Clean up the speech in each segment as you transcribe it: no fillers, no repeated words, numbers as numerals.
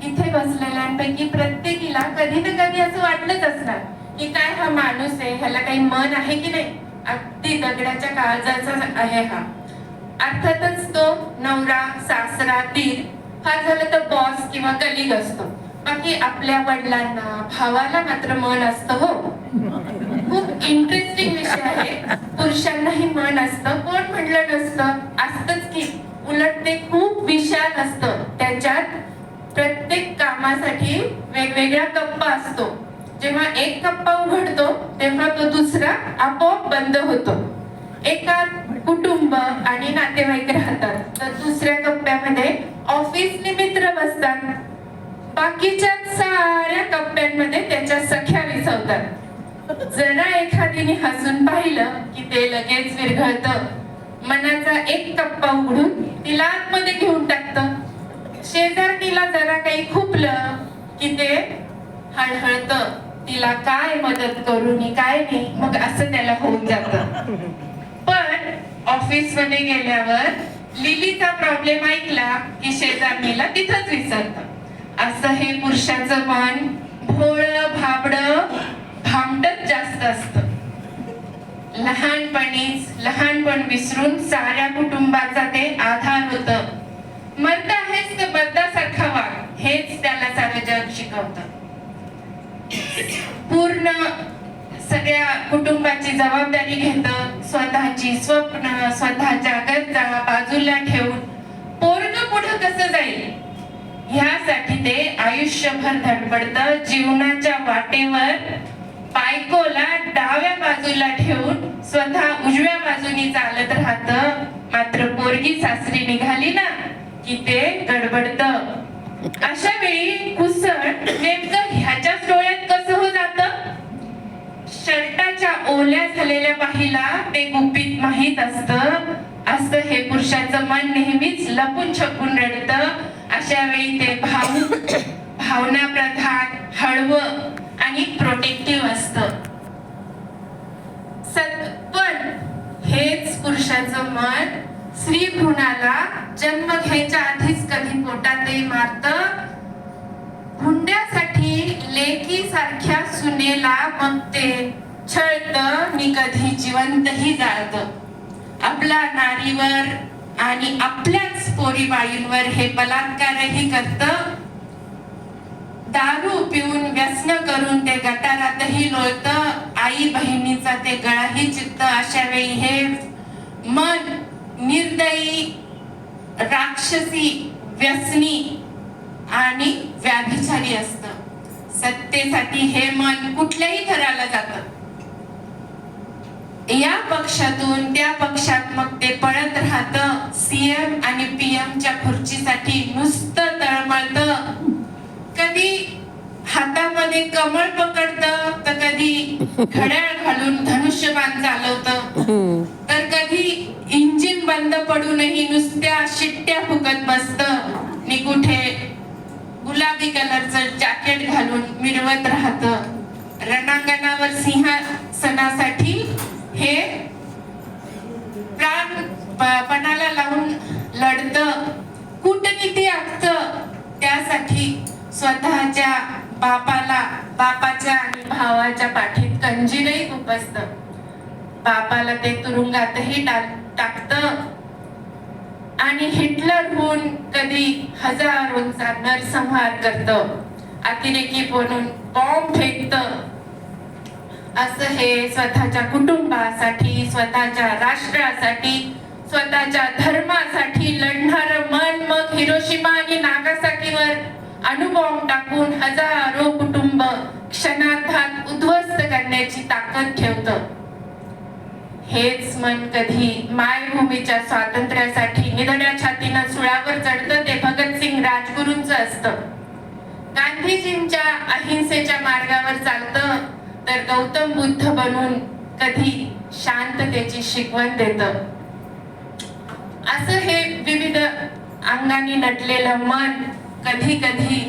इथे बसलेल्यांपैकी प्रत्येकीला कधी ना कधी असं वाटलंच असणार की काय हा माणूस आहे, ह्याला काही मन आहे की नाही, अगदी दगडाच्या काळजाचा आहे हा. अर्थातच तो नवरा, सासरा, दीर हा झाला तर बॉस किंवा कलिग असतो. बाकी आपल्या वडिलांना, भावाला मात्र मन असतं. हो, खूप इंटरेस्टिंग विषय आहे. पुरुषांनाही मन असतं, कोण म्हणलं नसतं, असतंच की. उलट ते खूप विशाल असतं. त्याच्यात प्रत्येक कामासाठी वेगवेगळा कप्पा असतो. जेव्हा एक कप्पा उघडतो तेव्हा तो दुसरा आपोआप बंद होतो. एका कुटुंब आणि नातेवाईक राहतात, तर दुसऱ्या कप्प्यामध्ये ऑफिसचे मित्र बसतात. बाकीच्या साऱ्या कप्प्यांमध्ये त्याच्या सख्या विसवतात. जरा एखादीने हसून पाहिलं की ते लगेच विरघळतं. मनाचा एक कप्पा उघडून तिला आतमध्ये घेऊन टाकतं. शेजारणीला जरा काही खुपलं की ते हळहळतं, तिला काय मदत करू नी काय नाही, मग असं त्याला होऊन जातं. पण ऑफिस मध्ये गेल्यावर लिलीचा प्रॉब्लेम ऐकला की शेजारणीला तिथंच विसरतं. असं हे पुरुषाचं मन भोळं, भाबडं, भामटच जास्त असतं. लहानपण विसरून साऱ्या कुटुंबाचा ते आधार होतं. मर्द आहेस तर मर्दासारखा वाग, हेच त्याला सारं जग शिकवतं. पूर्ण सगळ्या कुटुंबाची जबाबदारी घेतं. स्वतःची स्वप्न, स्वतःच्या गरजा बाजूला ठेवून पोरग पुढे कसं जाईल ह्यासाठी ते आयुष्यभर धडपडतं. जीवनाच्या वाटेवर बायकोला डाव्या बाजूला ठेवून स्वतः उजव्या बाजूनी चालत राहतं. मात्र पोरगी सासरी निघाली ना की ते गडबडतं. अशा वेळी कुसळ नेमकं ह्याच्याच डोळ्यात कसं हो जातं. शर्टाच्या ओल्या झालेल्या बाहीला ते गुपित माहीत असतं. असं हे पुरुषाचं मन नेहमीच लपून छपून रडतं. अशा वेळी ते भावना प्रधान, हळवं आणि प्रोटेक्टिव्ह असतं. पण हेच पुरुषाचं मन स्त्री भ्रूणाला जन्म घ्यायच्या आधीच कधी पोटातही मारतं. हुंड्यासाठी लेकी सारख्या सुनेला मग ते छळतं नि कधी जिवंतही जाळतं. आपल्या नारीवर आणि आपल्याच पोरीबाळींवर हे बलात्कारही करतं. दारू पिऊन व्यसन करून ते गटारातही लोळतं. आई बहिणीचा ते गळाही चित्त. अशा वेळी हे मन निर्दयी, राक्षसी, व्यसनी आणि व्याभिचारी असतं. सत्तेसाठी हे मन कुठल्याही थराला जातं. या पक्षातून त्या पक्षात मग ते पळत राहतं. सीएम आणि पीएम च्या खुर्चीसाठी नुसतं तळमळतं. कधी हातामध्ये कमळ पकडतं, तर कधी घड्याळ घालून धनुष्यबाण चालवतं, तर कधी इंजिन बंद पडूनही नुसत्या शिट्ट्या फुकत बसतं नि कुठे गुलाबी कलरचं जॅकेट घालून मिरवत राहतं. रणांगणावर सिंहासनासाठी हे प्राणपणाला लावून लढतं. कूटनीती आखतं. त्यासाठी स्वतःच्या बापाच्या आणि भावाच्या पाठीत कंजीरही खुपसतं. बापाला ते तुरुंगातही टाकतं आणि हिटलर होऊन कधी हजारोंचा नरसंहार करतं. अतिरेकी बनून बॉम्ब फेकतं. असं हे स्वतःच्या कुटुंबासाठी, स्वतःच्या राष्ट्रासाठी, स्वतःच्या धर्मासाठी लढणारं मन मग हिरोशिमा आणि नागासाकीवर अणुबॉम्ब टाकून हजारो कुटुंब क्षणार्धात उद्ध्वस्त करण्याची ताकद ठेवतं. हेच मन कधी मायभूमीच्या स्वातंत्र्यासाठी निधड्या छातीनं सुळावर चढतं. ते भगतसिंग राजगुरूंचं असतं. गांधीजींच्या अहिंसेच्या मार्गावर चालतं, तर गौतम बुद्ध बनून कधी शांततेची शिकवण देतं. असं हे विविध अंगाने नटलेलं मन कधी कधी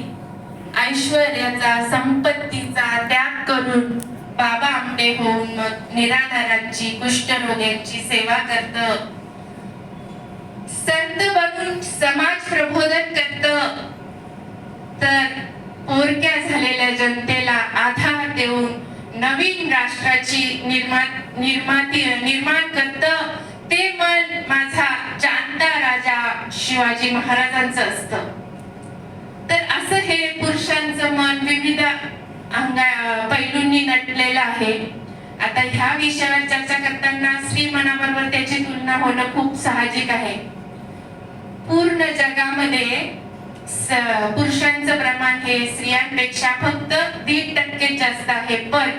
ऐश्वर्याचा, संपत्तीचा त्याग करून बाबा आंबे होऊन मग निराधारांची, कुष्ठरोग्यांची सेवा करतं. संत बनून समाज प्रबोधन करतं. तर म्होरक्या झालेल्या जनतेला आधार देऊन नवीन राष्ट्राची निर्माण करतं ते मन माझा जाणता राजा शिवाजी महाराजांचं असतं. तर असं हे पुरुषांचं मन विविध पैलूंनी नटलेलं आहे. आता ह्या विषयावर चर्चा करताना स्त्री मनाबरोबर त्याची तुलना होणं खूप साहजिक आहे. पूर्ण जगामध्ये पुरुषांचं प्रमाण हे स्त्रियांपेक्षा फक्त 1% जास्त आहे. पण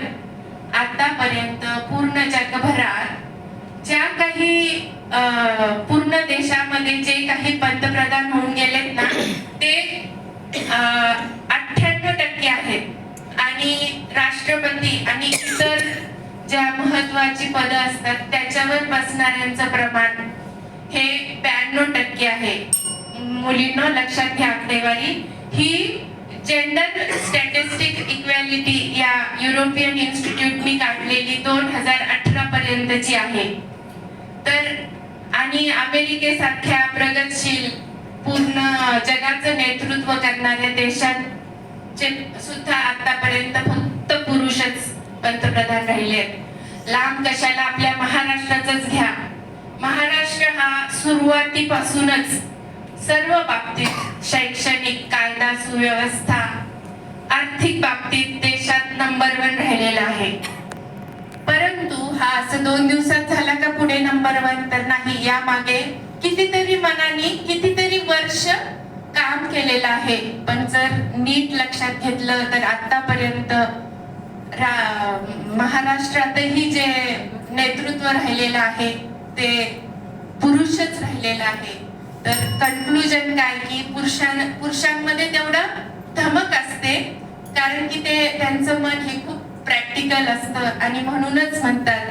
आतापर्यंत पूर्ण जगभरात ज्या काही पूर्ण देशामध्ये जे काही पंतप्रधान होऊन गेलेत ना ते 98% आहेत आणि राष्ट्रपती आणि इतर ज्या महत्वाची पदं असतात त्याच्यावर बसणाऱ्यांचं प्रमाण हे 92% आहे. मुलींनो लक्षात घ्या आकडेवारी ही जेंडर स्टॅटिस्टिक इक्वॅलिटी या युरोपियन इन्स्टिट्यूटनी काढलेली 2018 पर्यंतची आहे. तर आणि अमेरिकेसारख्या प्रगतशील पूर्ण जगाचं नेतृत्व करणाऱ्या देशात सुद्धा आतापर्यंत फक्त पुरुषच पंतप्रधान राहिले. लांब कशाला आपल्या महाराष्ट्राचंच घ्या. महाराष्ट्र हा सुरुवातीपासूनच सर्व बाबतीत शैक्षणिक, कायदा सुव्यवस्था, आर्थिक बाबतीत देशात नंबर 1 राहिलेला आहे. परंतु हा असं 2 दिवसात झाला का पुढे नंबर 1 तर नाही. यामागे कितीतरी मनाने कितीतरी वर्ष काम केलेलं आहे. पण जर नीट लक्षात घेतलं तर आतापर्यंत महाराष्ट्रातही जे नेतृत्व राहिलेलं आहे ते पुरुषच राहिलेलं आहे. तर कन्क्लुजन काय की पुरुषांमध्ये तेवढं धमक असते कारण की ते त्यांचं मन हे खूप प्रॅक्टिकल असतं आणि म्हणूनच म्हणतात